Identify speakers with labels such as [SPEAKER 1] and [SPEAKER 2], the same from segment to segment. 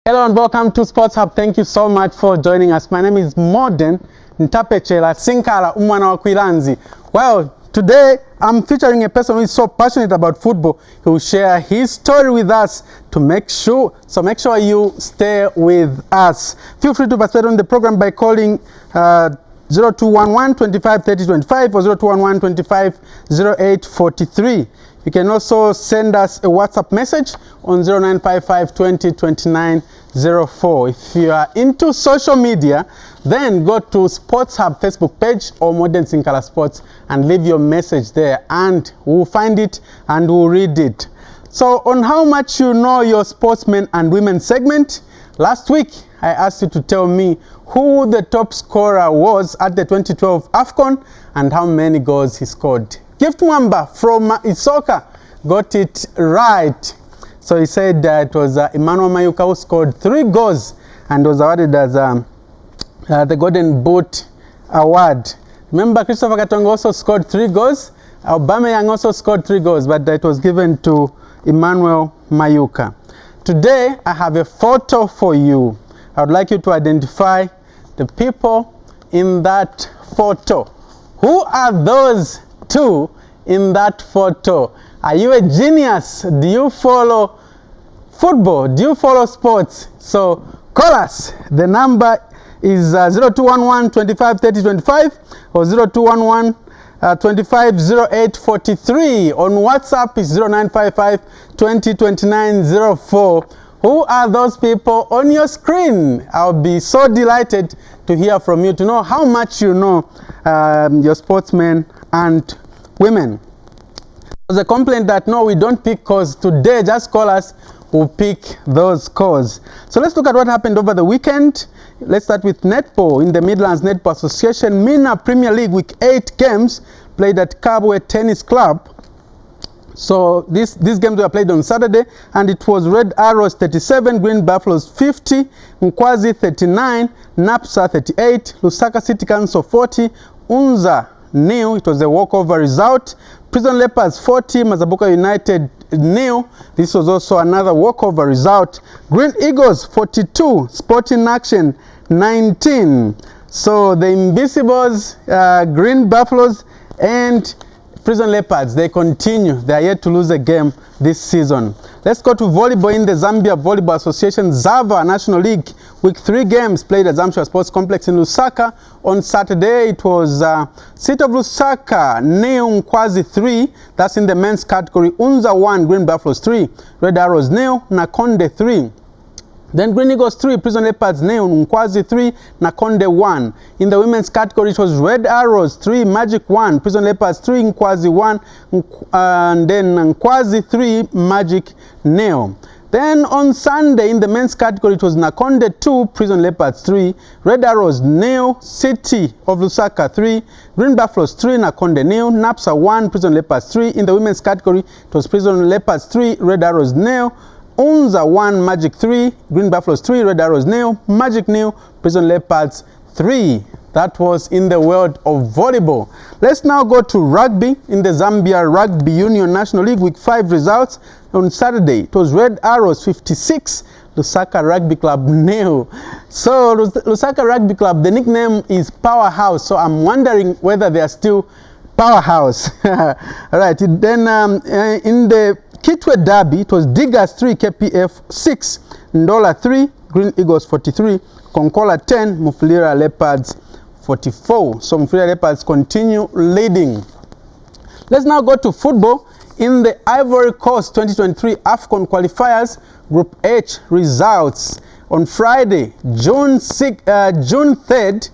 [SPEAKER 1] Hello and welcome to Sports Hub. Thank you so much for joining us. My name is Modern Ntapechela Sinkala Umwana wa Kwilanzi. Well, today I'm featuring a person who is so passionate about football. He will share his story with us to make sure you stay with us. Feel free to participate on the program by calling 0211 25 30 25 or 0211 25 08 43. You can also send us a WhatsApp message on 0955 20 29 04. If you are into social media, then go to Sports Hub Facebook page or Modern Sinkala Sports and leave your message there, and we'll find it and we'll read it. So on how much you know your sportsmen and women segment, last week I asked you to tell me who the top scorer was at the 2012 AFCON and how many goals he scored. Gift Mwamba from Isoka got it right. So he said that it was Emmanuel Mayuka who scored 3 goals and was awarded as the Golden Boot Award. Remember, Christopher Katongo also scored 3 goals. Aubameyang also scored 3 goals, but it was given to Emmanuel Mayuka. Today, I have a photo for you. I would like you to identify the people in that photo. Who are those 2 in that photo? Are you a genius? Do you follow football? Do you follow sports? So call us. The number is 0211 25 30 25 or 0211 25 08 43. On WhatsApp is 0955 20 29 04. Who are those people on your screen? I'll be so delighted to hear from you, to know how much you know your sportsmen and women. There's a complaint that no, we don't pick calls. Today, just call us, we'll pick those calls. So let's look at what happened over the weekend. Let's start with netball. In the Midlands Netball Association Mina Premier League, week 8 games played at Kabwe Tennis Club. So these games were played on Saturday, and it was Red Arrows 37, Green Buffaloes 50, Nkwazi 39, Napsa 38, Lusaka City Council 40, Unza nil. It was a walkover result. Prison Leopards 40, Mazabuka United nil. This was also another walkover result. Green Eagles 42, Sporting Action 19. So the Invincibles, Green Buffaloes and Prison Leopards, they continue. They are yet to lose a game this season. Let's go to volleyball. In the Zambia Volleyball Association Zava National League, week 3 games played at Zamshwa Sports Complex in Lusaka. On Saturday, it was City of Lusaka nil, Nkwazi 3. That's in the men's category. Unza 1, Green Buffaloes 3, Red Arrows nil, Nakonde 3. Then Green Eagles 3, Prison Leopards nil, Nkwazi 3, Nakonde 1. In the women's category, it was Red Arrows 3, Magic 1, Prison Leopards 3, Nkwazi 1, and then Nkwazi 3, Magic nil. Then on Sunday, in the men's category, it was Nakonde 2, Prison Leopards 3, Red Arrows nil, City of Lusaka 3, Green Buffaloes 3, Nakonde nil, Napsa 1, Prison Leopards 3. In the women's category, it was Prison Leopards 3, Red Arrows nil, Unza 1, Magic 3, Green Buffaloes 3, Red Arrows nil, Magic nil, Prison Leopards 3. That was in the world of volleyball. Let's now go to rugby. In the Zambia Rugby Union National League, week 5 results. On Saturday, it was Red Arrows 56, Lusaka Rugby Club nil. So Lusaka Rugby Club, the nickname is Powerhouse. So I'm wondering whether they are still Powerhouse. All right. Then in the Kitwe Derby, it was Diggers 3, KPF 6, Ndola 3, Green Eagles 43, Konkola 10, Mufulira Leopards 44. So Mufulira Leopards continue leading. Let's now go to football. In the Ivory Coast 2023 AFCON qualifiers, Group H results. On Friday, June 3rd,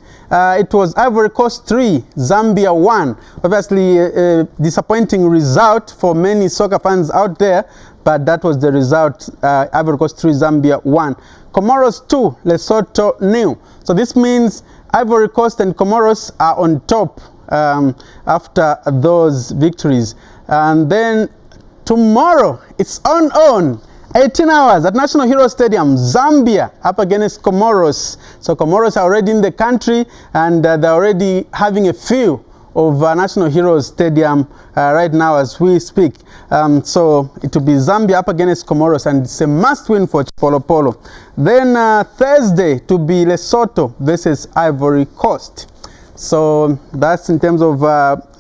[SPEAKER 1] it was Ivory Coast 3, Zambia 1. Obviously, a disappointing result for many soccer fans out there, but that was the result. Ivory Coast 3, Zambia 1. Comoros 2, Lesotho nil. So this means Ivory Coast and Comoros are on top after those victories. And then tomorrow, it's on 18 hours at National Hero Stadium, Zambia up against Comoros. So Comoros are already in the country, and they're already having a feel of National Heroes Stadium right now as we speak. So it will be Zambia up against Comoros, and it's a must-win for Chipolo. Then Thursday to be Lesotho versus Ivory Coast. So that's in terms of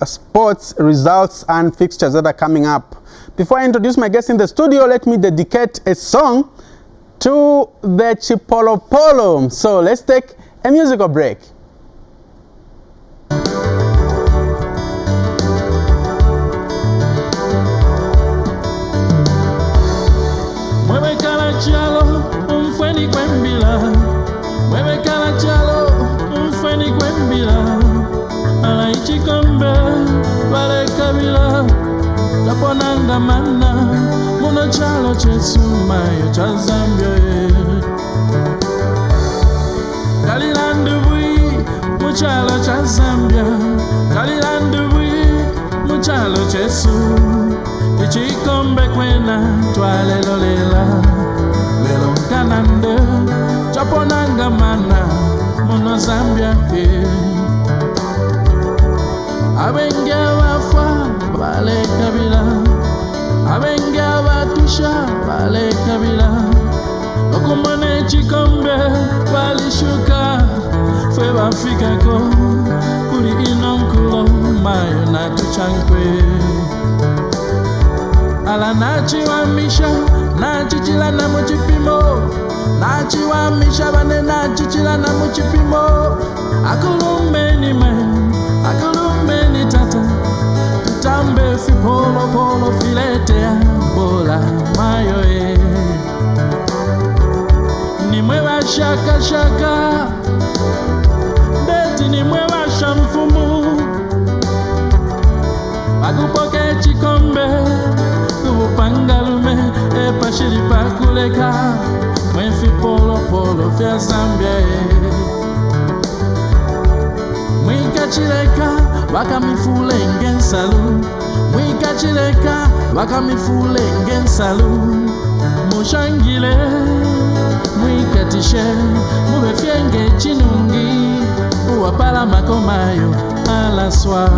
[SPEAKER 1] sports results and fixtures that are coming up. Before I introduce my guest in the studio, let me dedicate a song to the Chipolo. So let's take a musical break.
[SPEAKER 2] Mueve cara chalo, feni kwembila. Mueve cara chalo, feni kwembila. Ala ichikombe, vale kabila. Taponanga mana, muno chalo chesumayo cha Zambia. Kalilandu bui, muchalo cha Zambia. Kalilandu bui, muchalo chesu. Ichikombe kwena, twale lolela. Lelo kanande, chaponanga mana, muno Zambia. Abenge wafa, vale kabila. Abenge watusha, vale kabila. Okumane chikombe, vale shuka. Fwe wafika ko, kuri inonkulo, mayo na tuchankwe. Ala nachi wa misha, nachi chila na muchipimo. Nachi wa misha, bane nachi chila na muchipimo. Akulumbeni man, akulumbeni tata. Tutambe fi polo filete ya bola mayo e. Nimwe wa shaka, deti nimwe wa shamfumu. Pakupoke chikombe, kupangalume, pashiri pakuleka. Mwefi polo fya Zambia e. Mwikachileka, wakamifule ngensalu. Mwikachileka, wakamifule ngensalu. Mushangile, mwikatishe, mubefyenge chinungi. Uwapala makomayo, alaswa.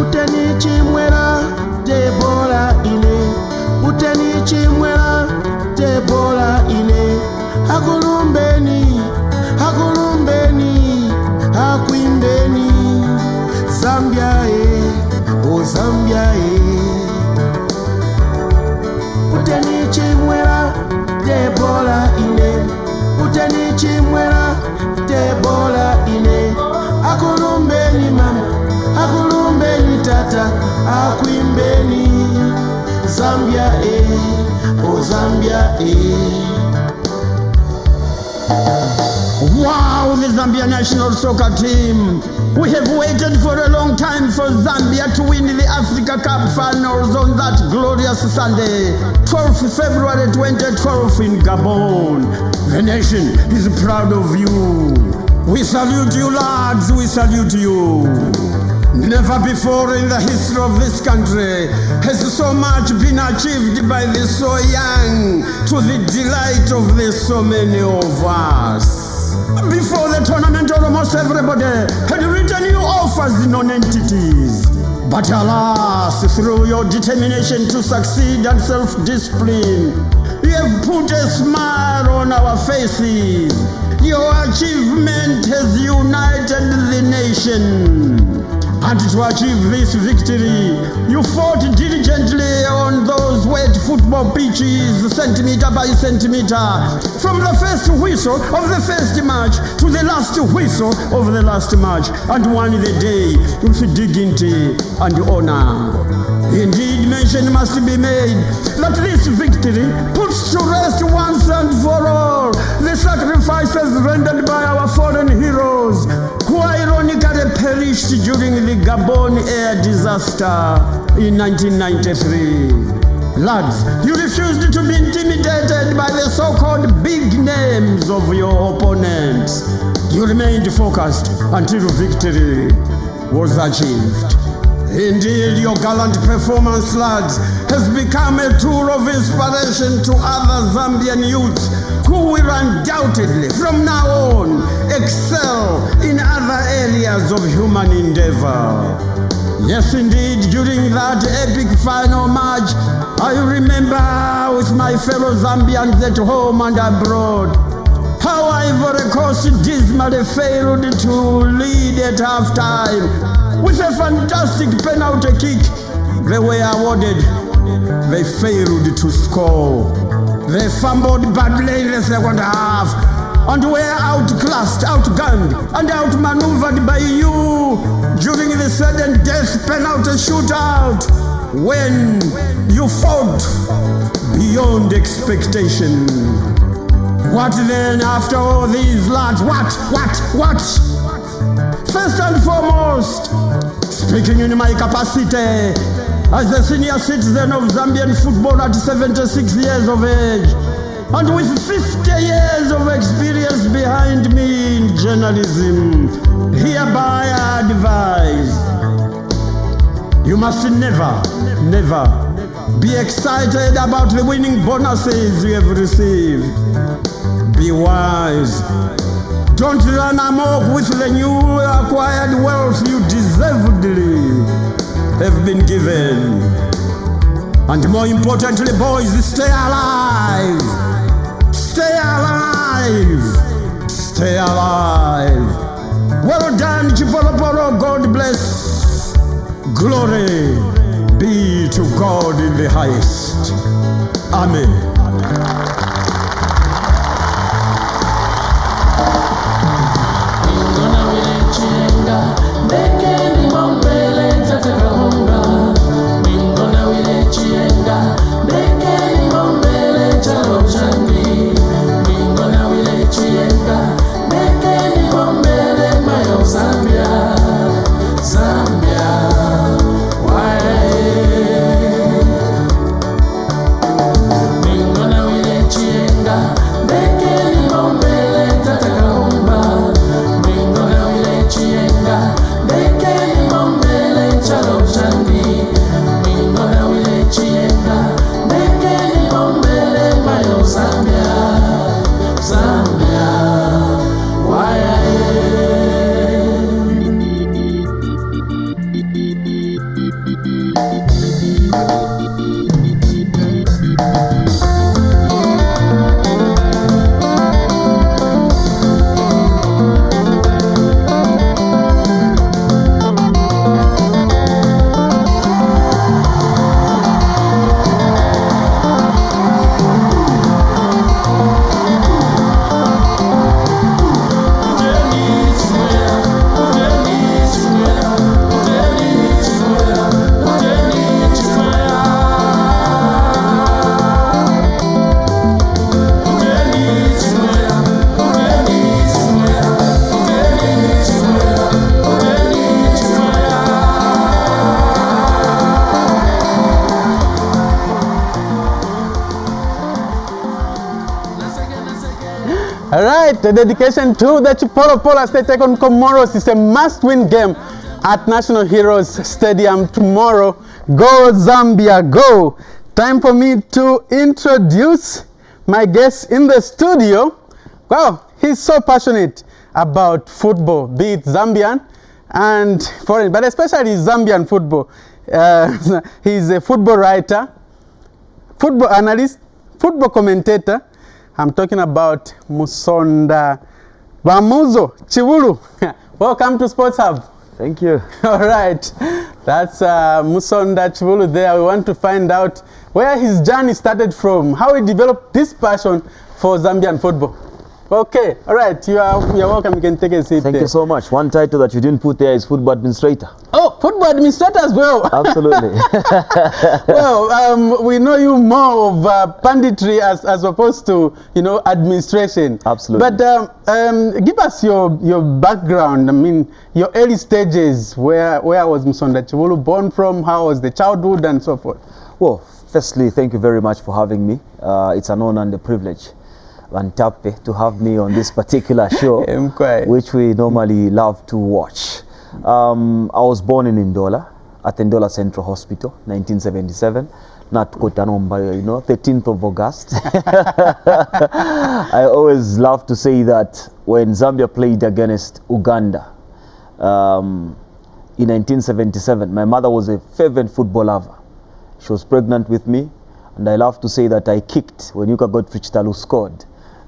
[SPEAKER 2] Uteni chimwela, Debola ile. Uteni chimwela, Debola ile. Hakulumbeni, hakwimbeni. Zambia o Zambia Uteni chimwela, Debola ile. Uteni chimwela, Debola ile. Hakulumbeni mama, hakulumbeni tata, hakwimbeni. Zambia o Zambia Wow, the Zambia national soccer team. We have waited for a long time for Zambia to win the Africa Cup finals on that glorious Sunday, 12th February 2012 in Gabon. The nation is proud of you. We salute you, lads, we salute you. Never before in the history of this country has so much been achieved by the so young, to the delight of the so many of us. Before the tournament, almost everybody had written you off as non-entities. But alas, through your determination to succeed and self-discipline, you have put a smile on our faces. Your achievement has united the nation. And to achieve this victory, you fought diligently on those wet football pitches, centimeter by centimeter, from the first whistle of the first match to the last whistle of the last match, and won the day with dignity and honor. Indeed, mention must be made that this victory puts to rest once and for all the sacrifices rendered by our fallen heroes, who ironically perished during the Gabon air disaster in 1993. Lads, you refused to be intimidated by the so-called big names of your opponents. You remained focused until victory was achieved. Indeed, your gallant performance, lads, has become a tool of inspiration to other Zambian youths who will undoubtedly, from now on, excel in other areas years of human endeavor. Yes, indeed, during that epic final match, I remember with my fellow Zambians at home and abroad how Ivory Coast dismally failed to lead at halftime. With a fantastic penalty kick, they were awarded. They failed to score. They fumbled badly in the second half and were outclassed, outgunned, and outmaneuvered by you during the sudden death penalty shootout when you fought beyond expectation. What then after all these lads? What? First and foremost, speaking in my capacity as a senior citizen of Zambian football at 76 years of age, and with 50 years of experience behind me in journalism, hereby I advise, you must never be excited about the winning bonuses you have received. Be wise. Don't run amok with the new acquired wealth you deservedly have been given. And more importantly, boys, stay alive. Stay alive. Stay alive. Well done, Chipolopolo. God bless. Glory be to God in the highest. Amen.
[SPEAKER 1] Alright, the dedication to the Chipolopolo State take on Comoros is a must-win game at National Heroes Stadium tomorrow. Go Zambia, go! Time for me to introduce my guest in the studio. Wow, he's so passionate about football, be it Zambian and foreign, but especially Zambian football. He's a football writer, football analyst, football commentator. I'm talking about Musonda Chibulu. Welcome to Sports Hub.
[SPEAKER 3] Thank you.
[SPEAKER 1] All right, that's Musonda Chibulu there. We want to find out where his journey started from, how he developed this passion for Zambian football. Okay, all right, you're welcome. You can take a seat.
[SPEAKER 3] Thank
[SPEAKER 1] there.
[SPEAKER 3] you so much. One title that you didn't put there is football administrator.
[SPEAKER 1] Oh, football administrator as well.
[SPEAKER 3] Absolutely.
[SPEAKER 1] Well, we know you more of punditry as opposed to, you know, administration.
[SPEAKER 3] Absolutely.
[SPEAKER 1] But give us your background. I mean, your early stages. Where was Musonda Chibulu born from? How was the childhood and so forth?
[SPEAKER 3] Well, firstly, thank you very much for having me. It's an honor and a privilege and happy to have me on this particular show, which we normally love to watch. I was born in Ndola, at Ndola Central Hospital, 1977. Not Kotanomba, you know, 13th of August. I always love to say that when Zambia played against Uganda, in 1977. My mother was a fervent football lover. She was pregnant with me, and I love to say that I kicked when Yuka Godfrey scored,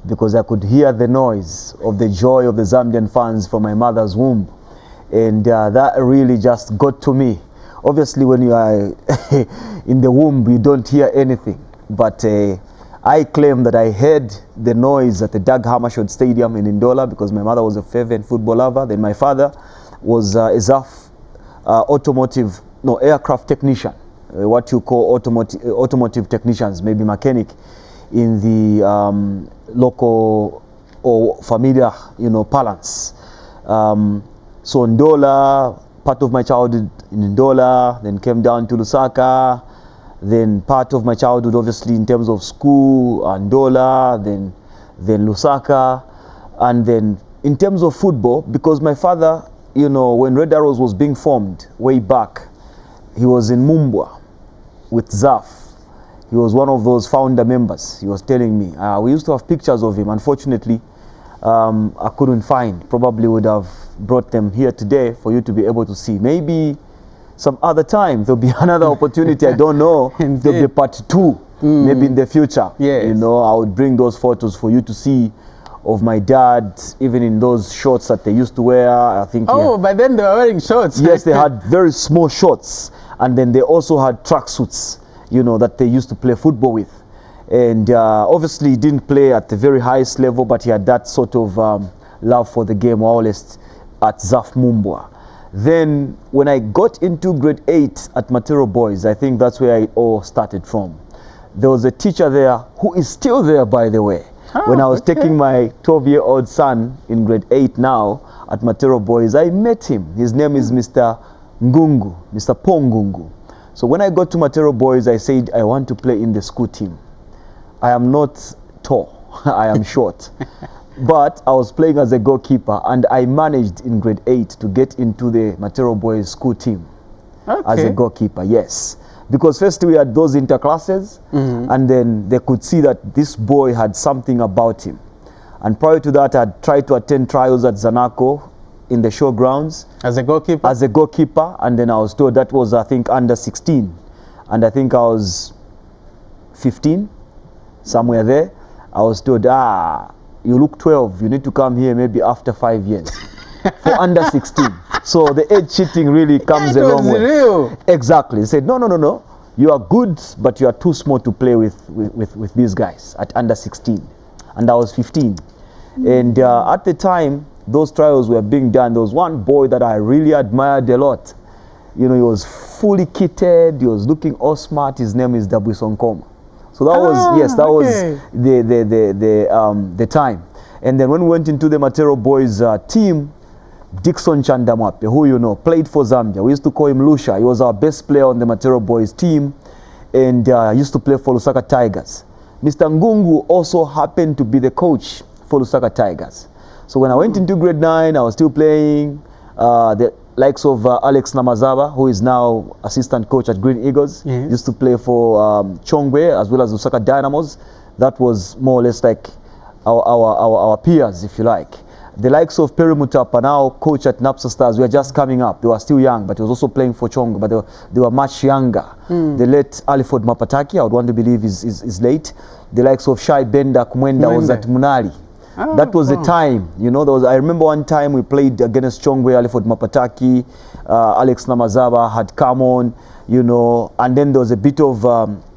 [SPEAKER 3] because I could hear the noise of the joy of the Zambian fans from my mother's womb, and that really just got to me. Obviously, when you are in the womb, you don't hear anything, but I claim that I heard the noise at the Dag Hammarskjöld Stadium in Ndola, because my mother was a fervent football lover. Then my father was a ZAF aircraft technician, what you call automotive technicians, maybe mechanic, in the local or familiar, parlance. So Ndola, part of my childhood in Ndola, then came down to Lusaka, then part of my childhood obviously in terms of school, Ndola, then Lusaka, and then in terms of football, because my father, when Red Arrows was being formed way back, he was in Mumbwa with ZAF. He was one of those founder members. He was telling me. We used to have pictures of him. Unfortunately, I couldn't find. Probably would have brought them here today for you to be able to see. Maybe some other time there'll be another opportunity. I don't know. There'll be part 2, maybe in the future.
[SPEAKER 1] Yes.
[SPEAKER 3] I would bring those photos for you to see of my dad, even in those shorts that they used to wear. I think.
[SPEAKER 1] Oh, by then they were wearing shorts.
[SPEAKER 3] Yes, they had very small shorts, and then they also had tracksuits, that they used to play football with. And obviously he didn't play at the very highest level, but he had that sort of love for the game, always at ZAF Mumbwa. Then when I got into grade 8 at Matero Boys, I think that's where it all started from. There was a teacher there who is still there, by the way. When I was taking my 12-year-old son in grade 8 now at Matero Boys, I met him. His name is Mr. Ngungu, Mr. Pongungu. So when I got to Matero Boys, I said, I want to play in the school team. I am not tall, I am short. But I was playing as a goalkeeper, and I managed in grade 8 to get into the Matero Boys school team as a goalkeeper, yes. Because first we had those interclasses, and then they could see that this boy had something about him. And prior to that, I'd tried to attend trials at Zanaco in the showgrounds.
[SPEAKER 1] As a goalkeeper?
[SPEAKER 3] As a goalkeeper, and then I was told that was, I think, under 16. And I think I was 15, somewhere there. I was told, you look 12, you need to come here maybe after 5 years. For under 16. So the age cheating really comes a long way.
[SPEAKER 1] Real.
[SPEAKER 3] Exactly. They said, no. You are good, but you are too small to play with these guys at under 16. And I was 15. And at the time, those trials were being done. There was one boy that I really admired a lot. He was fully kitted. He was looking all smart. His name is Dabwison Koma. So that was the time. And then when we went into the Matero Boys team, Dixon Chandamwape, who played for Zambia. We used to call him Lusha. He was our best player on the Matero Boys team, and used to play for Lusaka Tigers. Mr. Ngungu also happened to be the coach for Lusaka Tigers. So when I went into grade 9, I was still playing. The likes of Alex Namazaba, who is now assistant coach at Green Eagles, used to play for Chongwe as well as Lusaka Dynamos. That was more or less like our peers, if you like. The likes of Perry Mutapa, now coach at Napsa Stars, were just coming up. They were still young, but he was also playing for Chongwe, but they were much younger. The late Aliford Mapataki, I would want to believe is late. The likes of Shai Benda Kumwenda was at Munali. That was the time, I remember one time we played against Chongwe, Aliford Mapataki, Alex Namazaba had come on, and then there was a bit of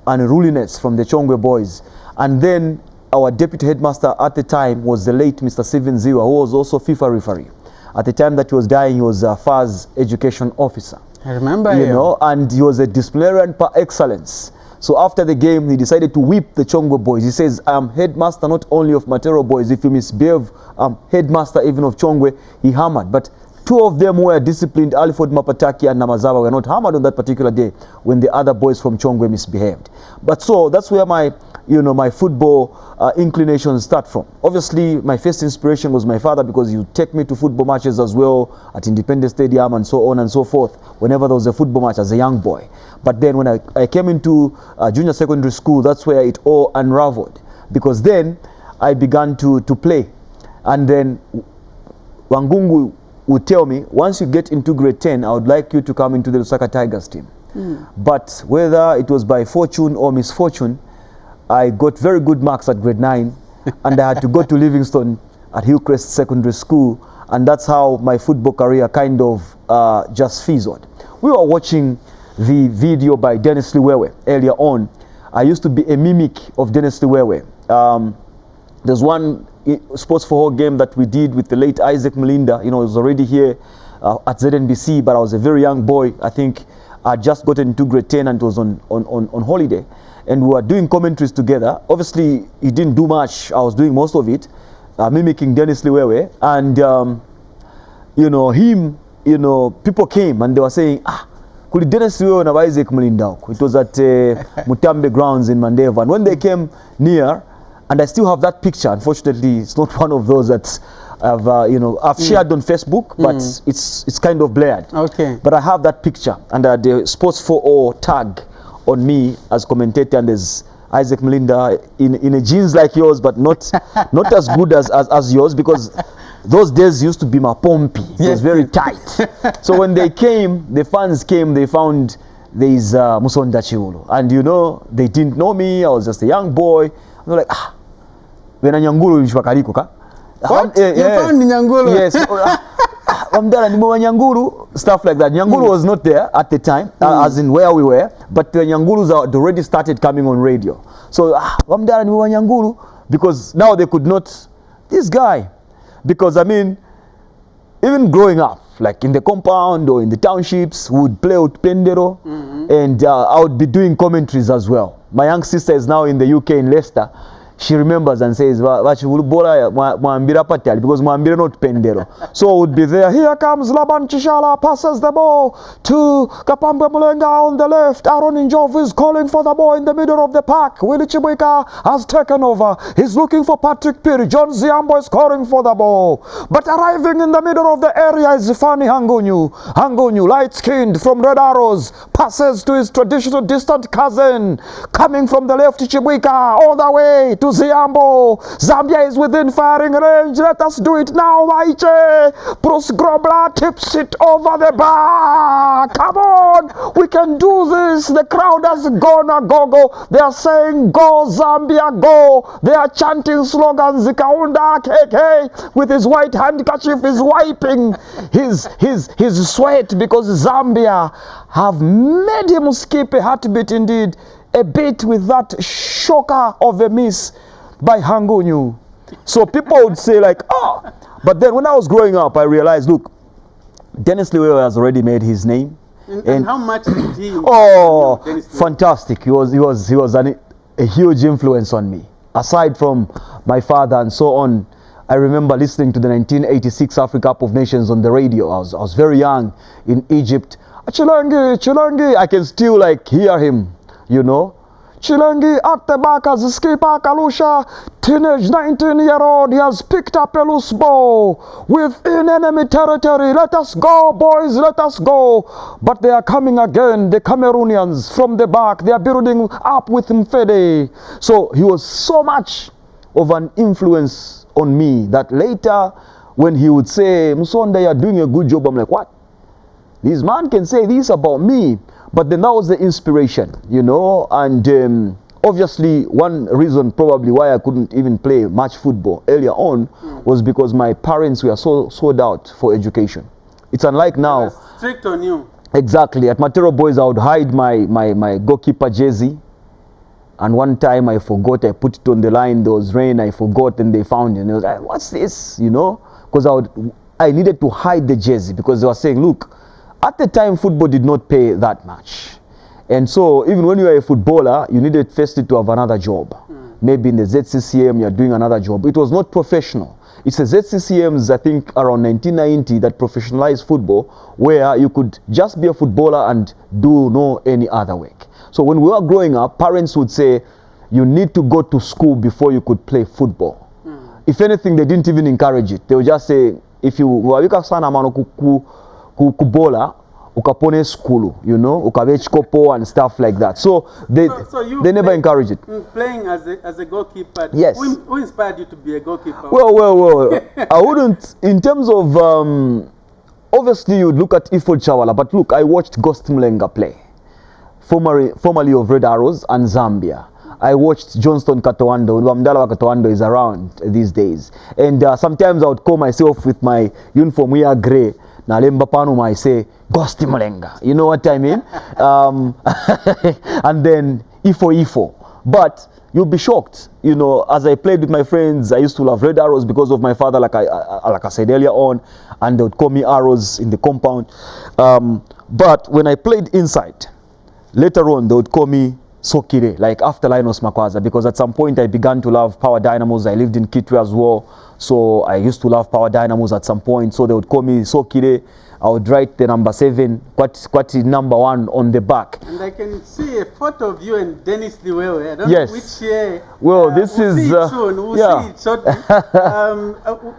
[SPEAKER 3] unruliness from the Chongwe boys. And then our deputy headmaster at the time was the late Mr. Steven Ziwa, who was also FIFA referee. At the time that he was dying, he was a FAS education officer.
[SPEAKER 1] I remember him.
[SPEAKER 3] And he was a disciplinarian par excellence. So after the game, he decided to whip the Chongwe boys. He says, I am headmaster not only of Matero Boys. If you misbehave, I'm headmaster even of Chongwe. He hammered. But two of them were disciplined. Aliford Mapataki and Namazawa were not hammered on that particular day when the other boys from Chongwe misbehaved. But so that's where my football inclinations start from. Obviously, my first inspiration was my father, because he would take me to football matches as well at Independence Stadium and so on and so forth whenever there was a football match as a young boy. But then when I came into junior secondary school, that's where it all unraveled, because then I began to play. And then Wangungu would tell me, once you get into grade 10, I would like you to come into the Lusaka Tigers team. But whether it was by fortune or misfortune, I got very good marks at grade 9 and I had to go to Livingstone at Hillcrest Secondary School, and that's how my football career kind of just fizzled. We were watching the video by Dennis Liwewe earlier on. I used to be a mimic of Dennis Liwewe. There's one Sports for All game that we did with the late Isaac Melinda. You know, he was already here at ZNBC, but I was a very young boy. I think I just gotten into grade 10 and it was on holiday. And we were doing commentaries together. Obviously, he didn't do much. I was doing most of it, mimicking Dennis Liwewe. And, you know, him, you know, people came and they were saying, kuli Dennis Liwewe na Isaac Melinda. It was at Mutambe grounds in Mandeva. And when they came near, and I still have that picture, unfortunately, it's not one of those that I've, you know, I've shared on Facebook, but it's kind of blurred.
[SPEAKER 1] Okay.
[SPEAKER 3] But I have that picture under the Sports for All tag on me as commentator, and there's Isaac Melinda in a jeans like yours, but not as good as yours, because those days used to be my pompy. It was very tight. So when they came, the fans came, they found there's Musonda Chibulu, and you know, they didn't know me. I was just a young boy. They're like, when Nyangulu Nishwakaliko ka.
[SPEAKER 1] What? You found Nyangulu?
[SPEAKER 3] Yes. Nyangulu, stuff like that. Nyangulu was not there at the time, as in where we were, but the Nyangulus had already started coming on radio. So, Nyangulu, because now they could not, this guy, because I mean, even growing up, like in the compound or in the townships, we would play with Pendero, and I would be doing commentaries as well. My young sister is now in the UK in Leicester. She remembers and says, because Mwambira not Pendero. So would be there. Here comes Laban Chishala, passes the ball to Kapambe Mulenga on the left. Aaron Njov is calling for the ball in the middle of the park. Willie Chibwika has taken over. He's looking for Patrick Piri. John Ziambo is scoring for the ball. But arriving in the middle of the area is Zifani Hangonyu. Hangonyu, light-skinned from Red Arrows, passes to his traditional distant cousin. Coming from the left, Chibwika all the way to Ziambo. Zambia is within firing range. Let us do it now, Maiche. Bruce Grobler tips it over the bar. Come on, we can do this. The crowd has gone a go-go. They are saying, go Zambia, go. They are chanting slogans. Zikaunda KK with his white handkerchief is wiping his sweat, because Zambia have made him skip a heartbeat indeed. A bit with that shocker of a miss by Hangonyu. So people would say like, but then when I was growing up, I realized, look, Dennis Liwewe has already made his name.
[SPEAKER 1] And how much did he?
[SPEAKER 3] Fantastic. He was a huge influence on me. Aside from my father and so on, I remember listening to the 1986 Africa Cup of Nations on the radio. I was very young in Egypt. Chilangi, I can still like hear him. You know, Chilangi at the back as a skipper Kalusha, teenage 19-year-old, he has picked up a loose ball within enemy territory. Let us go, boys, let us go. But they are coming again, the Cameroonians from the back. They are building up with Mfede. So he was so much of an influence on me that later when he would say, Musonda, you are doing a good job, I'm like, what? This man can say this about me. But then that was the inspiration, you know, and obviously one reason probably why I couldn't even play much football earlier on was because my parents were so sold out for education. It's unlike now.
[SPEAKER 1] Strict on you.
[SPEAKER 3] Exactly. At Matero Boys, I would hide my goalkeeper jersey. And one time I forgot, I put it on the line, there was rain, I forgot, and they found it. And they was like, what's this, you know? Because I needed to hide the jersey, because they were saying, look, at the time, football did not pay that much. And so, even when you are a footballer, you needed firstly to have another job. Maybe in the ZCCM, you're doing another job. It was not professional. It's the ZCCMs, I think, around 1990 that professionalized football, where you could just be a footballer and do no any other work. So when we were growing up, parents would say, you need to go to school before you could play football. If anything, they didn't even encourage it. They would just say, if you kubola ukapone skulu, you know, ukavechkopo and stuff like that. So they never encourage it.
[SPEAKER 1] Playing as a goalkeeper.
[SPEAKER 3] Yes.
[SPEAKER 1] Who inspired you to be a goalkeeper?
[SPEAKER 3] Well. I wouldn't, in terms of obviously you look at Ifo Chawala, but look, I watched Ghost Mulenga play, formerly of Red Arrows and Zambia. I watched Johnston Katowando. Wamdala Katowando is around these days. And sometimes I would call myself with my uniform, we are grey. Na lemba panu I say, Ghost Mulenga. You know what I mean? And then Ifo. But you'll be shocked, you know, as I played with my friends, I used to love Red Arrows because of my father, like I said earlier on, and they would call me Arrows in the compound. But when I played inside, later on they would call me Sokire, like after Linus Makwaza, because at some point I began to love Power Dynamos. I lived in Kitwe as well, so I used to love Power Dynamos at some point, so they would call me Sokire. I would write the number 7, quite number 1 on the back.
[SPEAKER 1] And I can see a photo of you and Dennis Liwewe. I don't
[SPEAKER 3] yes.
[SPEAKER 1] know which year.
[SPEAKER 3] Well, this
[SPEAKER 1] we'll
[SPEAKER 3] is...
[SPEAKER 1] see it soon. We'll see it shortly.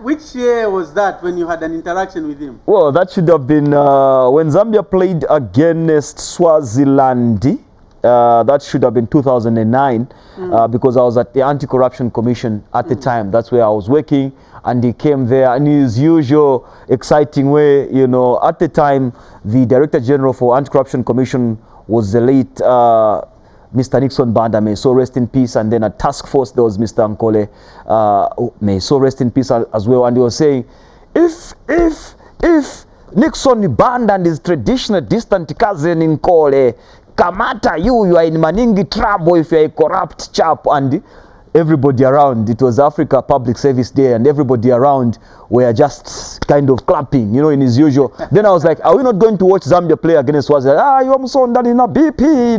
[SPEAKER 1] Which year was that when you had an interaction with him?
[SPEAKER 3] Well, that should have been when Zambia played against Swaziland. That should have been 2009 because I was at the Anti-Corruption Commission at the time. That's where I was working, and he came there in his usual exciting way. You know, at the time, the Director General for Anti-Corruption Commission was the late Mr. Nixon Banda, may so rest in peace. And then a task force, there was Mr. Nkole, may so rest in peace as well. And he was saying, if Nixon Banda and his traditional distant cousin Nkole Kamata, you are in Maningi trouble if you are a corrupt chap. And everybody around, it was Africa Public Service Day, and everybody around were just kind of clapping, you know, in his usual. Then I was like, are we not going to watch Zambia play against Swaziland? You are Musonda BP.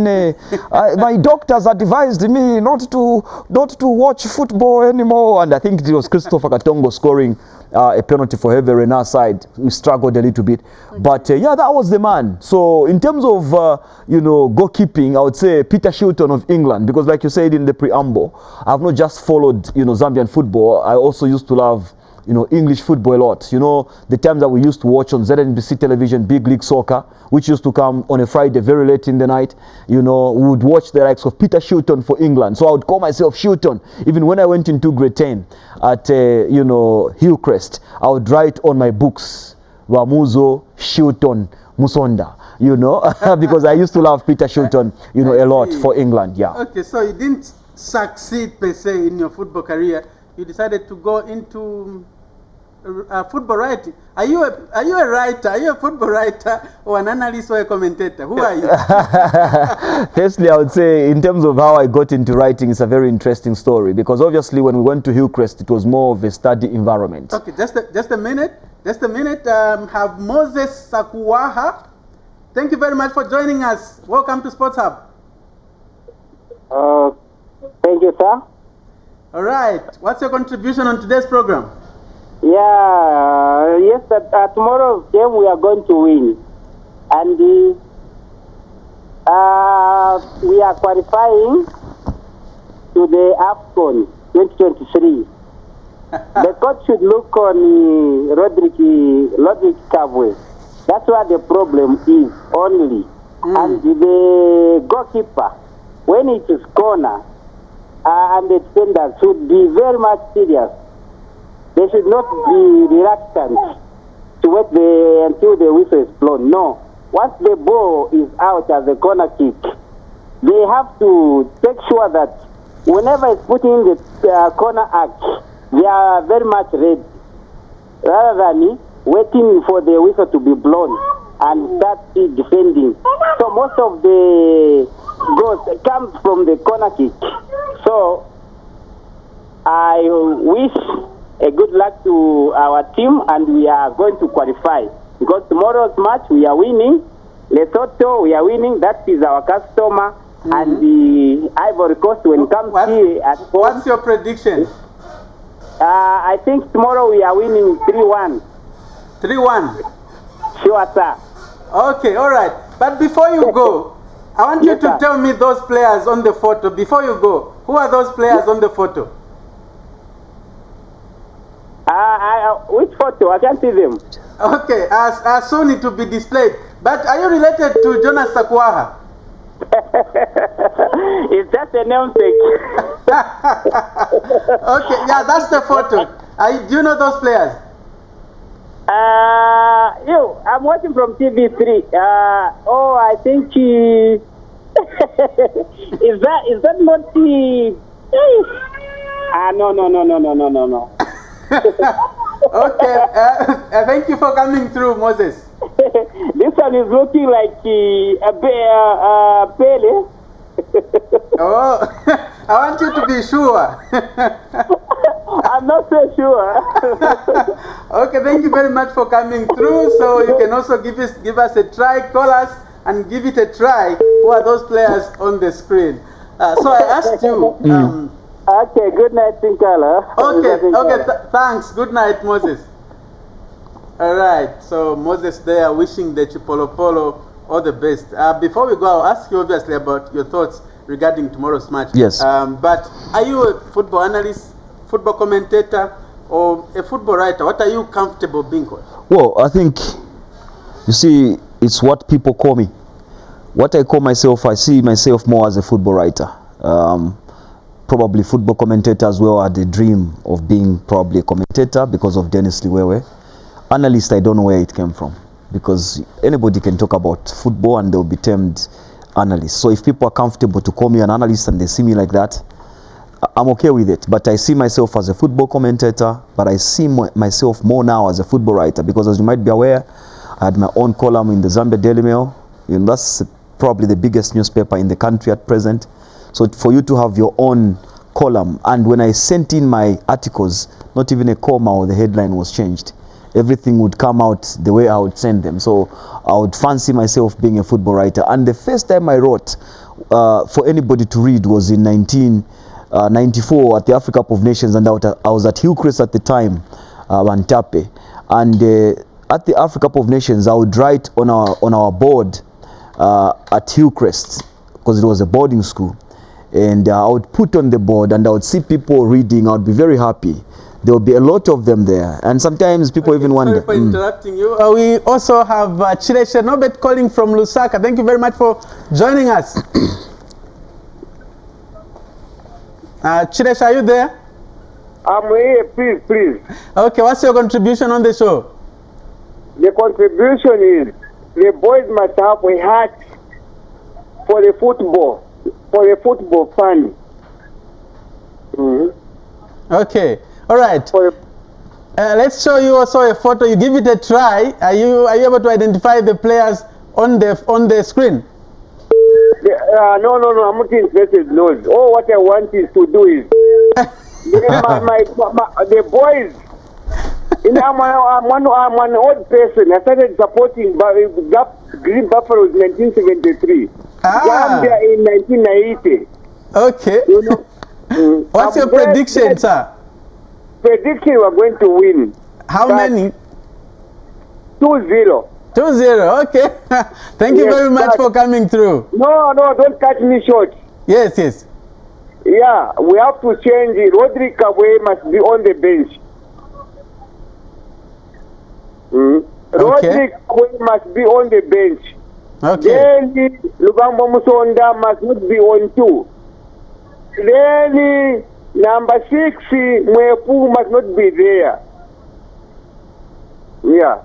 [SPEAKER 3] My doctors advised me not to watch football anymore. And I think it was Christopher Katongo scoring a penalty for Heavy Renard side. We struggled a little bit, but yeah, that was the man. So in terms of you know, goalkeeping, I would say Peter Shilton of England, because like you said in the preamble, I've not just followed, you know, Zambian football. I also used to love, you know, English football a lot. You know, the times that we used to watch on ZNBC television, Big League Soccer, which used to come on a Friday very late in the night. You know, we would watch the likes of Peter Shilton for England. So I would call myself Shilton. Even when I went into grade 10 at, you know, Hillcrest, I would write on my books, Wamuzo, Shilton, Musonda, you know, because I used to love Peter Shilton, you know, a lot for England, yeah.
[SPEAKER 1] Okay, so you didn't succeed per se in your football career. You decided to go into football writing. Are you a writer? Are you a football writer or an analyst or a commentator? Who are you?
[SPEAKER 3] Firstly, I would say in terms of how I got into writing, it's a very interesting story, because obviously when we went to Hillcrest, it was more of a study environment.
[SPEAKER 1] Okay, just a minute. Have Moses Sakuwaha. Thank you very much for joining us. Welcome to Sports Hub.
[SPEAKER 4] Thank you, sir.
[SPEAKER 1] All right. What's your contribution on today's program?
[SPEAKER 4] Yeah, yes, tomorrow's game we are going to win. And we are qualifying to the AFCON 2023. The coach should look on Rodrick Kabwe. That's where the problem is only. And the goalkeeper, when it is corner, and the defenders should be very much serious. They should not be reluctant to wait until the whistle is blown. No. Once the ball is out as a corner kick, they have to make sure that whenever it's put in the corner act, they are very much ready, rather than waiting for the whistle to be blown and start defending. So most of the goals comes from the corner kick. So I wish a good luck to our team, and we are going to qualify, because tomorrow's match we are winning. Lesotho we are winning. That is our customer. And the Ivory Coast, when it comes here at home.
[SPEAKER 1] What's your prediction?
[SPEAKER 4] I think tomorrow we are winning 3-1.
[SPEAKER 1] 3-1.
[SPEAKER 4] Sure, sir.
[SPEAKER 1] Okay, all right. But before you go, I want you to tell me those players on the photo. Before you go, who are those players on the photo?
[SPEAKER 4] Which photo? I can't see them.
[SPEAKER 1] Okay, as soon it will be displayed. But are you related to Jonas Sakwaha?
[SPEAKER 4] It's just a namesake.
[SPEAKER 1] Okay, yeah, that's the photo. Do you know those players?
[SPEAKER 4] I'm watching from TV3. I think is that not the? No.
[SPEAKER 1] Okay. Thank you for coming through, Moses.
[SPEAKER 4] This one is looking like a Pele.
[SPEAKER 1] Oh, I want you to be sure.
[SPEAKER 4] I'm not so sure.
[SPEAKER 1] Okay, thank you very much for coming through. So you can also give us a try, call us and give it a try. Who are those players on the screen? So I asked you.
[SPEAKER 4] Okay, good night, Tinkala.
[SPEAKER 1] Okay, thanks. Good night, Moses. All right, so Moses there wishing the Chipolopolo all the best. Before we go, I'll ask you obviously about your thoughts regarding tomorrow's match.
[SPEAKER 3] Yes.
[SPEAKER 1] But are you a football analyst, football commentator, or a football writer? What are you comfortable being called?
[SPEAKER 3] Well, I think, you see, it's what people call me. What I call myself, I see myself more as a football writer. Probably football commentator as well. I had the dream of being probably a commentator because of Dennis Liwewe. Analyst, I don't know where it came from, because anybody can talk about football and they'll be termed analyst. So if people are comfortable to call me an analyst and they see me like that, I'm okay with it. But I see myself as a football commentator, but I see myself more now as a football writer, because as you might be aware, I had my own column in the Zambia Daily Mail. You know, that's probably the biggest newspaper in the country at present. So for you to have your own column, and when I sent in my articles, not even a comma or the headline was changed. Everything would come out the way I would send them. So I would fancy myself being a football writer. And the first time I wrote for anybody to read was in 1994 at the Africa Cup of Nations, and I was at Hillcrest at the time, Wantape. And at the Africa Cup of Nations, I would write on our board at Hillcrest, because it was a boarding school. And I would put on the board and I would see people reading. I would be very happy. There will be a lot of them there. And sometimes people even wonder.
[SPEAKER 1] Sorry for interrupting you. We also have Chileshe Nobet calling from Lusaka. Thank you very much for joining us. Chileshe, are you there?
[SPEAKER 4] I'm here, please.
[SPEAKER 1] Okay, what's your contribution on the show?
[SPEAKER 4] The contribution is the boys must have a heart for the football fund.
[SPEAKER 1] Okay, all right. Let's show you also a photo. You give it a try. Are you able to identify the players on the screen?
[SPEAKER 4] No, I'm not interested. No. All what I want is to do is the boys. I'm an old person. I started supporting Green Buffaloes in 1973. Gambia in 1980.
[SPEAKER 1] Okay.
[SPEAKER 4] You know,
[SPEAKER 1] what's your prediction, sir?
[SPEAKER 4] Prediction we're going to win.
[SPEAKER 1] How many?
[SPEAKER 4] 2-0.
[SPEAKER 1] 2-0. Okay. Thank you very much for coming through.
[SPEAKER 4] No, don't cut me short.
[SPEAKER 1] Yes.
[SPEAKER 4] Yeah, we have to change it. Rodrigue Kabwe must be on the bench. Rodrigue Kabwe must be on the bench.
[SPEAKER 1] Okay.
[SPEAKER 4] Then Lubamba Musonda must not be on 2. Then number 6, Mwepu must not be there. Yeah.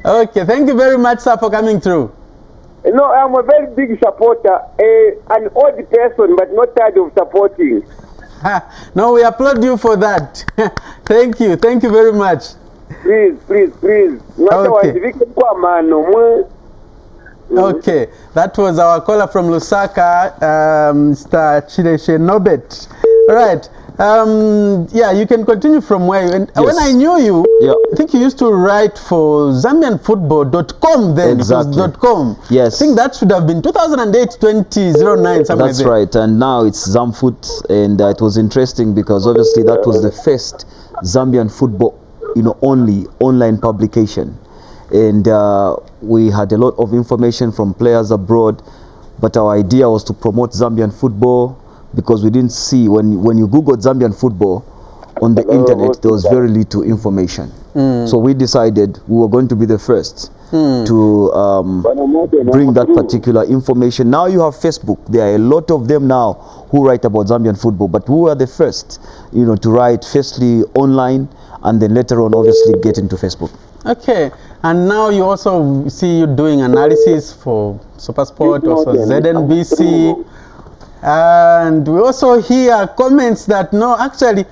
[SPEAKER 1] Okay, thank you very much, sir, for coming through.
[SPEAKER 4] No, I'm a very big supporter, an old person, but not tired of supporting.
[SPEAKER 1] No, we applaud you for that. Thank you very much.
[SPEAKER 4] Please.
[SPEAKER 1] Okay, that was our caller from Lusaka, Mr. Chileshe Nobet. All right. Yeah, you can continue from where you went.
[SPEAKER 3] Yes.
[SPEAKER 1] When I knew you,
[SPEAKER 3] yeah.
[SPEAKER 1] I think you used to write for ZambianFootball.com then.
[SPEAKER 3] Exactly.
[SPEAKER 1] It was .com.
[SPEAKER 3] Yes.
[SPEAKER 1] I think that should have been 2008-2009, somewhere.
[SPEAKER 3] That's right. And now it's Zamfoot, and it was interesting because obviously that was the first Zambian football, only online publication. And we had a lot of information from players abroad, but our idea was to promote Zambian football, because we didn't see, when you googled Zambian football on the internet, there was very little information. So we decided we were going to be the first to bring that particular information. Now you have Facebook. There are a lot of them now who write about Zambian football, but we were the first, to write firstly online and then later on obviously get into Facebook.
[SPEAKER 1] Okay, and now you also see you doing analysis for SuperSport, also ZNBC, and we also hear comments that no, actually,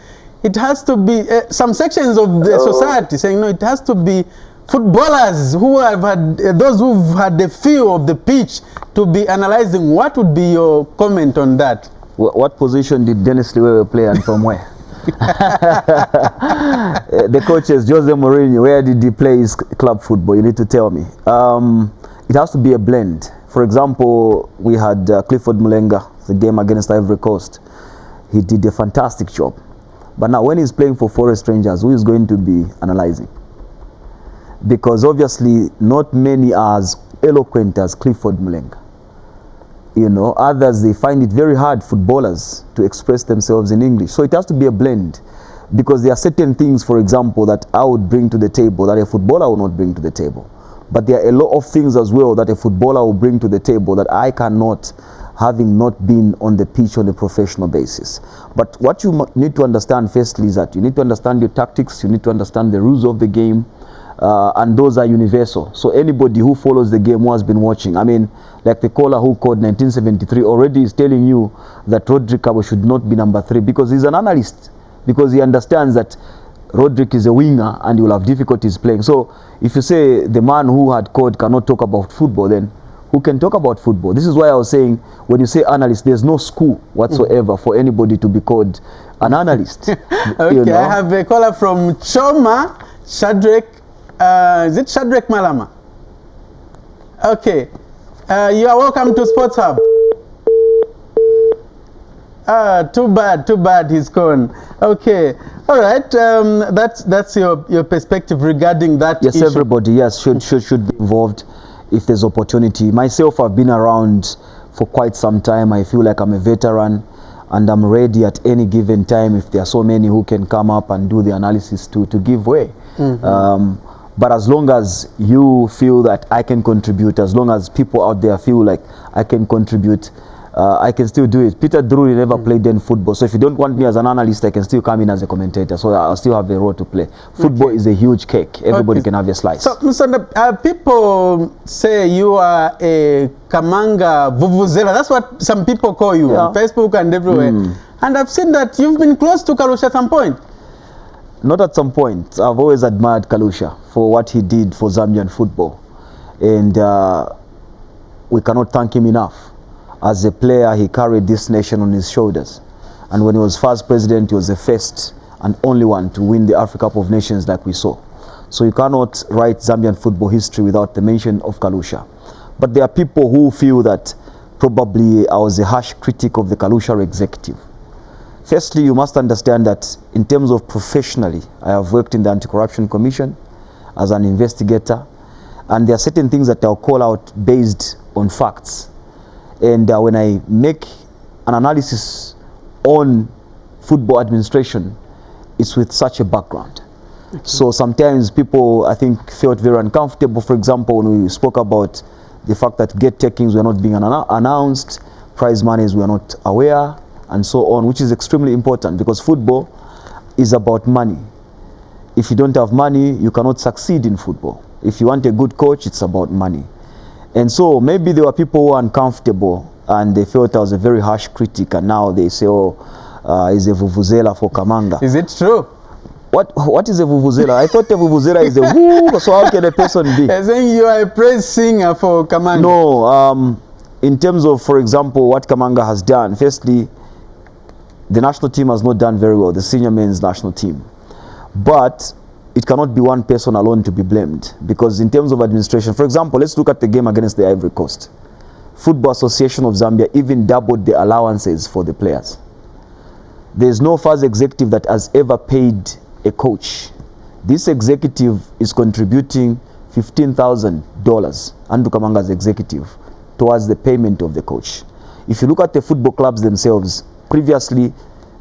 [SPEAKER 1] it has to be some sections of the society saying no, it has to be footballers who have had those who've had the feel of the pitch to be analyzing. What would be your comment on that?
[SPEAKER 3] What position did Dennis Liwewe play and from where? The coaches, Jose Mourinho, where did he play his club football? You need to tell me. It has to be a blend. For example, we had Clifford Mulenga, the game against Ivory Coast. He did a fantastic job. But now when he's playing for Forest Rangers, who is going to be analyzing? Because obviously not many are as eloquent as Clifford Mulenga. You know, others, they find it very hard, footballers, to express themselves in English. So it has to be a blend, because there are certain things, for example, that I would bring to the table that a footballer will not bring to the table. But there are a lot of things as well that a footballer will bring to the table that I cannot, having not been on the pitch on a professional basis. But what you need to understand firstly is that you need to understand your tactics, you need to understand the rules of the game, and those are universal. So anybody who follows the game, who has been watching, I mean, like the caller who called 1973 already is telling you that Rodrick Kabo should not be number 3 because he's an analyst, because he understands that Rodrick is a winger and he will have difficulties playing. So if you say the man who had called cannot talk about football, then who can talk about football? This is why I was saying, when you say analyst, there's no school whatsoever for anybody to be called an analyst.
[SPEAKER 1] Okay, you know? I have a caller from Choma, Shadrach. Is it Shadrach Malama? Okay. You are welcome to Sports Hub. Too bad he's gone. Okay. All right. That's your perspective regarding that
[SPEAKER 3] issue. Yes, everybody, yes, should be involved if there's opportunity. Myself, I've been around for quite some time. I feel like I'm a veteran and I'm ready at any given time if there are so many who can come up and do the analysis to give way. But as long as you feel that I can contribute, as long as people out there feel like I can contribute, I can still do it. Peter Drury never played in football, so if you don't want me as an analyst, I can still come in as a commentator, so I'll still have a role to play. Football is a huge cake. Everybody can have a slice. So,
[SPEAKER 1] Musonda, people say you are a Kamanga Vuvuzela. That's what some people call you on Facebook and everywhere. And I've seen that you've been close to Kalusha at some point.
[SPEAKER 3] Not at some point. I've always admired Kalusha for what he did for Zambian football. And we cannot thank him enough. As a player, he carried this nation on his shoulders. And when he was first president, he was the first and only one to win the Africa Cup of Nations like we saw. So you cannot write Zambian football history without the mention of Kalusha. But there are people who feel that probably I was a harsh critic of the Kalusha executive. Firstly, you must understand that in terms of professionally, I have worked in the Anti-Corruption Commission as an investigator, and there are certain things that I'll call out based on facts. And when I make an analysis on football administration, it's with such a background. So sometimes people, I think, felt very uncomfortable. For example, when we spoke about the fact that gate takings were not being announced, prize monies were not aware, and so on, which is extremely important because football is about money. If you don't have money, you cannot succeed in football. If you want a good coach, it's about money. And so maybe there were people who were uncomfortable and they felt I was a very harsh critic, and now they say, oh, he's a vuvuzela for Kamanga.
[SPEAKER 1] Is it true?
[SPEAKER 3] What is a vuvuzela? I thought a vuvuzela is a woo, so how can a person be?
[SPEAKER 1] I think you are a praise singer for Kamanga.
[SPEAKER 3] No, in terms of, for example, what Kamanga has done, firstly, the national team has not done very well, the senior men's national team. But it cannot be one person alone to be blamed, because in terms of administration, for example, let's look at the game against the Ivory Coast. Football Association of Zambia even doubled the allowances for the players. There is no first executive that has ever paid a coach. This executive is contributing $15,000 under Kamanga's executive towards the payment of the coach. If you look at the football clubs themselves, previously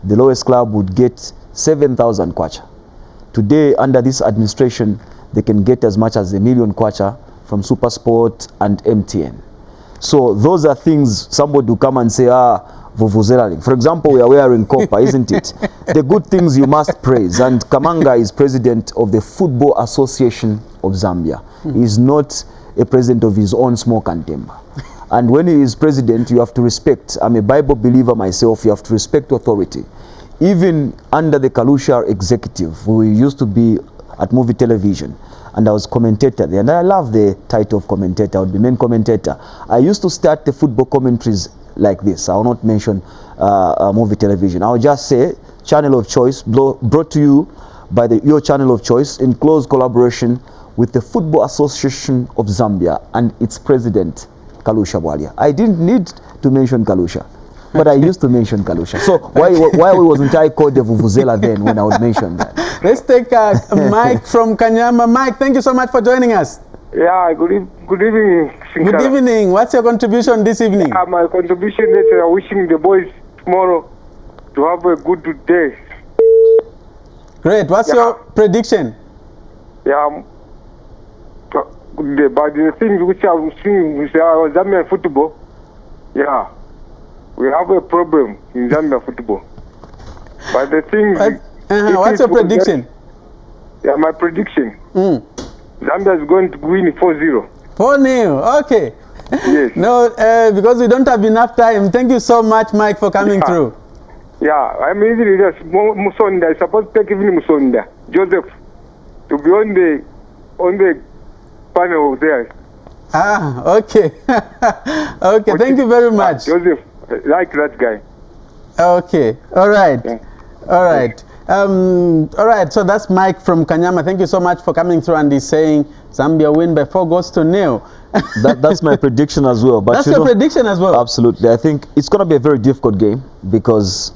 [SPEAKER 3] the lowest club would get 7,000 kwacha. Today, under this administration, they can get as much as 1 million kwacha from SuperSport and MTN. So those are things somebody will come and say, vuvuzela. For example, we are wearing copper, isn't it? The good things you must praise. And Kamanga is president of the Football Association of Zambia. He is not a president of his own small cantemba. And when he is president, you have to respect. I'm a Bible believer myself. You have to respect authority. Even under the Kalusha executive, we used to be at movie television, and I was commentator there. And I love the title of commentator. I would be main commentator. I used to start the football commentaries like this. I will not mention movie television. I will just say channel of choice, brought to you by your channel of choice in close collaboration with the Football Association of Zambia and its president, Kalusha Bwalia. I didn't need to mention Kalusha, but I used to mention Kalusha. So why wasn't I called the Vuvuzela then when I would mention that?
[SPEAKER 1] Let's take Mike from Kanyama. Mike, thank you so much for joining us.
[SPEAKER 5] Yeah, good evening, Shinkara.
[SPEAKER 1] Good evening. What's your contribution this evening?
[SPEAKER 5] My contribution is wishing the boys tomorrow to have a good day.
[SPEAKER 1] Great. What's your prediction?
[SPEAKER 5] Yeah, but the things which I'm seeing with Zambian football, yeah, we have a problem in Zambian football. But the thing...
[SPEAKER 1] what's your prediction?
[SPEAKER 5] Yeah, my prediction. Zambia is going to win 4-0.
[SPEAKER 1] 4-0, okay.
[SPEAKER 5] Yes.
[SPEAKER 1] No, because we don't have enough time. Thank you so much, Mike, for coming through.
[SPEAKER 5] Yeah, I'm easily just Musonda. I supposed to take even Musonda, Joseph, to be on the panel there.
[SPEAKER 1] Ah, okay. Okay, thank you very much.
[SPEAKER 5] Joseph, like that guy.
[SPEAKER 1] Okay, all right.
[SPEAKER 5] Yeah.
[SPEAKER 1] All right. All right, so that's Mike from Kanyama. Thank you so much for coming through, and he's saying Zambia win by 4-0.
[SPEAKER 3] That's my prediction as well. But
[SPEAKER 1] that's your prediction as well?
[SPEAKER 3] Absolutely. I think it's going to be a very difficult game because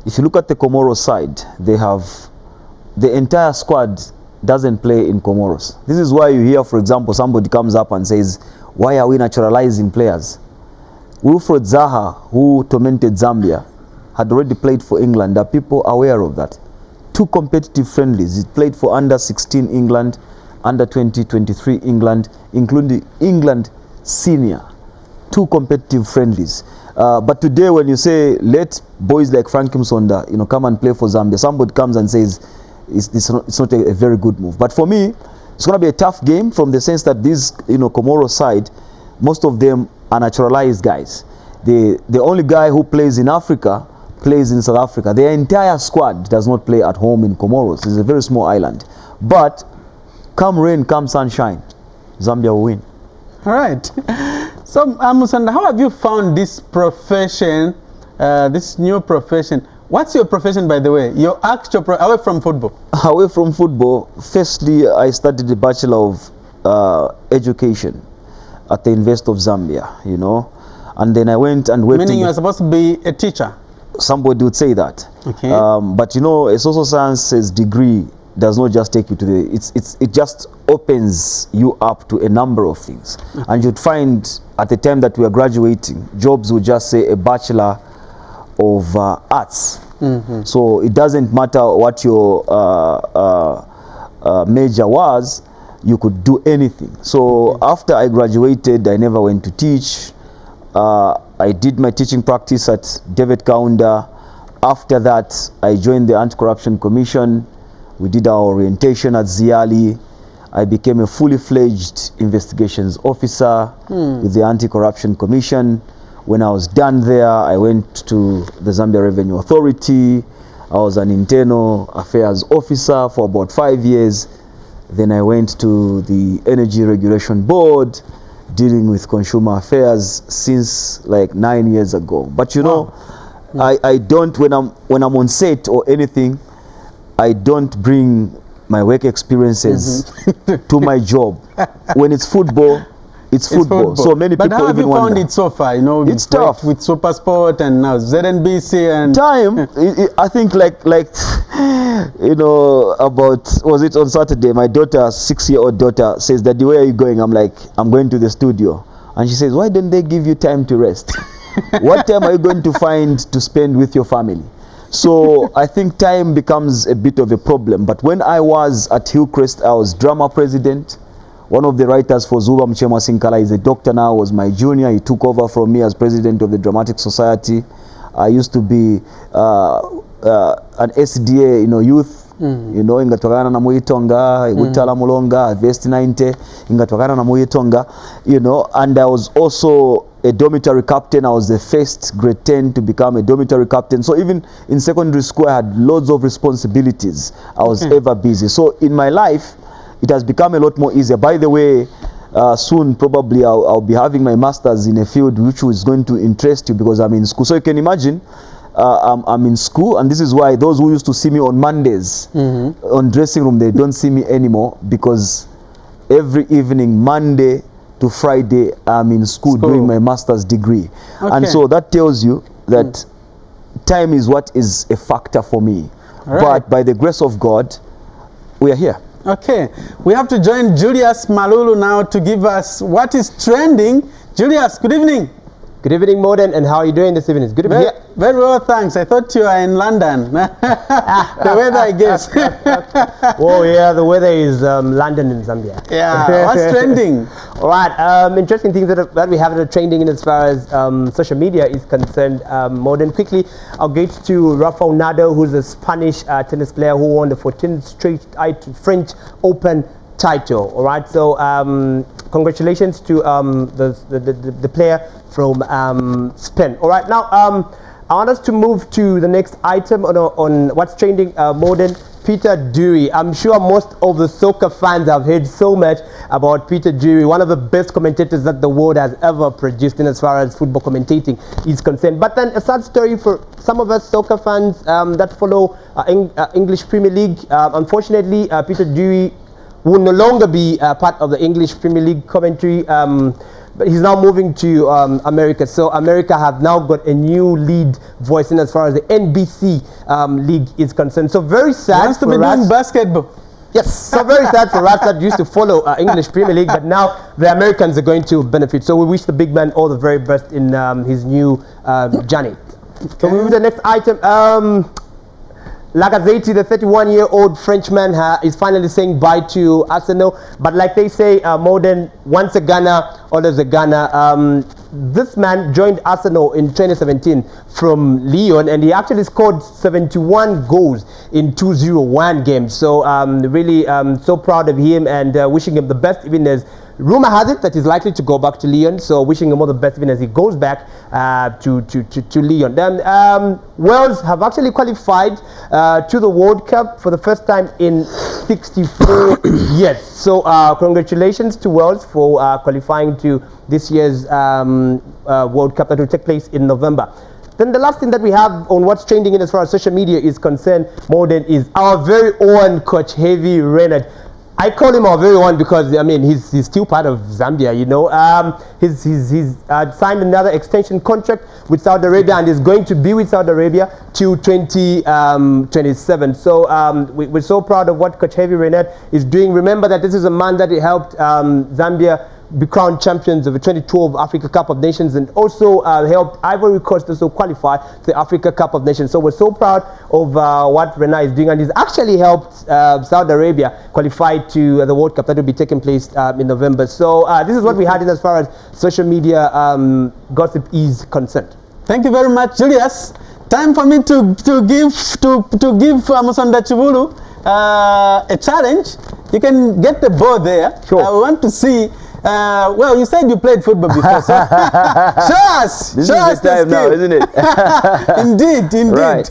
[SPEAKER 3] if you look at the Comoros side, they have the entire squad doesn't play in Comoros. This is why you hear, for example, somebody comes up and says, why are we naturalizing players? Wilfred Zaha, who tormented Zambia, had already played for England. Are people aware of that? 2 competitive friendlies. He played for under 16 England, under 20, 23 England, including England senior. 2 competitive friendlies. But today when you say let boys like Frankie Musonda, come and play for Zambia, somebody comes and says it's not a very good move. But for me, it's going to be a tough game from the sense that this Comoros side, most of them are naturalized guys. The only guy who plays in Africa plays in South Africa. Their entire squad does not play at home in Comoros. It's a very small island. But come rain, come sunshine, Zambia will win.
[SPEAKER 1] All right. So, Musonda, how have you found this profession, this new profession? What's your profession, by the way? Your actual away from football?
[SPEAKER 3] Away from football, firstly, I studied the Bachelor of Education at the University of Zambia, and then I went and worked.
[SPEAKER 1] Meaning you are supposed to be a teacher?
[SPEAKER 3] Somebody would say that.
[SPEAKER 1] Okay.
[SPEAKER 3] But a social sciences degree does not just take you to it just opens you up to a number of things. And you'd find at the time that we are graduating, jobs would just say a Bachelor of Arts. So it doesn't matter what your major was, you could do anything. So after I graduated, I never went to teach. I did my teaching practice at David Kaunda. After that, I joined the Anti-Corruption Commission. We did our orientation at Ziali. I became a fully fledged investigations officer with the Anti-Corruption Commission. When I was done there, I went to the Zambia Revenue Authority. I was an internal affairs officer for about 5 years. Then I went to the Energy Regulation Board, dealing with consumer affairs since like 9 years ago. But I don't, when I'm on set or anything, I don't bring my work experiences to my job. When it's football, it's football. So many people even wonder. But how have you found
[SPEAKER 1] it so far?
[SPEAKER 3] It's tough
[SPEAKER 1] with Super Sport and now ZNBC and
[SPEAKER 3] time. I think about, was it on Saturday? My daughter, 6-year-old daughter, says, "Daddy, where are you going?" I'm like, "I'm going to the studio." And she says, "Why don't they give you time to rest?" What time are you going to find to spend with your family? So I think time becomes a bit of a problem. But when I was at Hillcrest, I was drama president. One of the writers for Zuba Mchemwa Sinkala is a doctor now, was my junior. He took over from me as president of the Dramatic Society. I used to be an SDA, youth. Ingatwakana na muitonga gutala mulonga vest 90 ingatwakana na muitonga, and I was also a dormitory captain. I was the first grade 10 to become a dormitory captain. So even in secondary school I had loads of responsibilities. I was ever busy. So in my life it has become a lot more easier. By the way, soon probably I'll be having my masters in a field which is going to interest you, because I'm in school. So you can imagine I'm in school, and this is why those who used to see me on Mondays on dressing room, they don't see me anymore, because every evening, Monday to Friday, I'm in school doing my master's degree. And so that tells you that time is what is a factor for me. But by the grace of God, we are here.
[SPEAKER 1] Okay, we have to join Julius Malulu now to give us what is trending. Julius, good evening.
[SPEAKER 6] Good evening, Modern, and how are you doing this evening? It's good to be here.
[SPEAKER 1] Very well, thanks. I thought you were in London. The weather, I guess.
[SPEAKER 6] Oh, yeah, the weather is London in Zambia.
[SPEAKER 1] Yeah, what's trending?
[SPEAKER 6] All right, interesting things that we have that are trending in as far as social media is concerned. Modern, quickly, I'll get to Rafael Nadal, who's a Spanish tennis player who won the 14th straight French Open title. All right, so congratulations to the player from Spain. All right, now I want us to move to the next item on what's trending. Modern, Peter Drury. I'm sure most of the soccer fans have heard so much about Peter Drury, one of the best commentators that the world has ever produced in as far as football commentating is concerned. But then a sad story for some of us soccer fans that follow English Premier League. Unfortunately, Peter Drury will no longer be part of the English Premier League commentary, but he's now moving to America. So America have now got a new lead voice in as far as the NBC league is concerned. So very sad.
[SPEAKER 1] He wants to be doing basketball.
[SPEAKER 6] Yes, so very sad for us that used to follow English Premier League, but now the Americans are going to benefit. So we wish the big man all the very best in his new journey. So we move to the next item. Lacazette, the 31-year-old Frenchman, is finally saying bye to Arsenal. But like they say, Modern, once a Ghana, always a Ghana. This man joined Arsenal in 2017 from Lyon, and he actually scored 71 goals in 201 games. So really so proud of him, and wishing him the best, even as rumor has it that he's likely to go back to Lyon. So wishing him all the best even as he goes back to Lyon. Then Wales have actually qualified to the World Cup for the first time in 64 years. So congratulations to Wales for qualifying to this year's World Cup that will take place in November. Then the last thing that we have on what's trending in as far as social media is concerned, Modern, is our very own Coach Heavy Renard. I call him our very one because I mean he's still part of Zambia, He's signed another extension contract with Saudi Arabia and is going to be with Saudi Arabia till 2027. So we're so proud of what Coach Heavy Renard is doing. Remember that this is a man that helped Zambia be crowned champions of the 2012 Africa Cup of Nations, and also helped Ivory Coast also qualify to the Africa Cup of Nations. So we're so proud of what Renard is doing, and he's actually helped Saudi Arabia qualify to the World Cup that will be taking place in November. So this is what we had in as far as social media gossip is concerned.
[SPEAKER 1] Thank you very much, Julius. Time for me to give Musonda Chibulu a challenge. You can get the ball there.
[SPEAKER 6] Sure.
[SPEAKER 1] I want to see. Well, you said you played football before, so show us.
[SPEAKER 3] This
[SPEAKER 1] show
[SPEAKER 3] is
[SPEAKER 1] us
[SPEAKER 3] the time now, isn't it?
[SPEAKER 1] Indeed.
[SPEAKER 3] Right.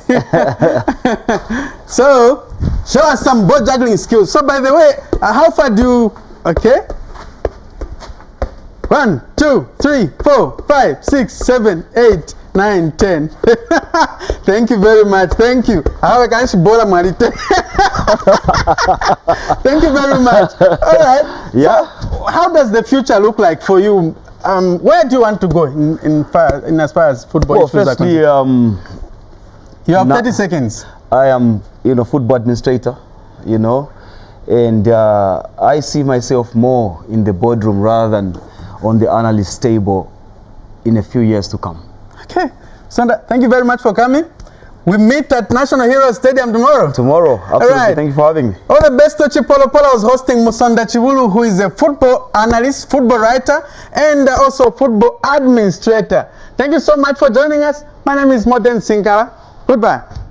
[SPEAKER 1] So, show us some ball juggling skills. So, by the way, how far do you? Okay. 1, 2, 3, 4, 5, 6, 7, 8, 9, 10. Thank you very much. Thank you. Thank you very much. All right.
[SPEAKER 3] Yeah.
[SPEAKER 1] So, how does the future look like for you? Where do you want to go in as far as football
[SPEAKER 3] Well,
[SPEAKER 1] issues are
[SPEAKER 3] firstly,
[SPEAKER 1] concerned? You have 30 seconds.
[SPEAKER 3] I am, football administrator, and I see myself more in the boardroom rather than on the analyst table in a few years to come.
[SPEAKER 1] Okay. Sonda, thank you very much for coming. We meet at National Heroes Stadium tomorrow.
[SPEAKER 3] Tomorrow, absolutely.
[SPEAKER 1] All right.
[SPEAKER 3] Thank you for having me.
[SPEAKER 1] All the best to Chipolo Polo was hosting Musonda Chibulu, who is a football analyst, football writer, and also football administrator. Thank you so much for joining us. My name is Modern Sinkala. Goodbye.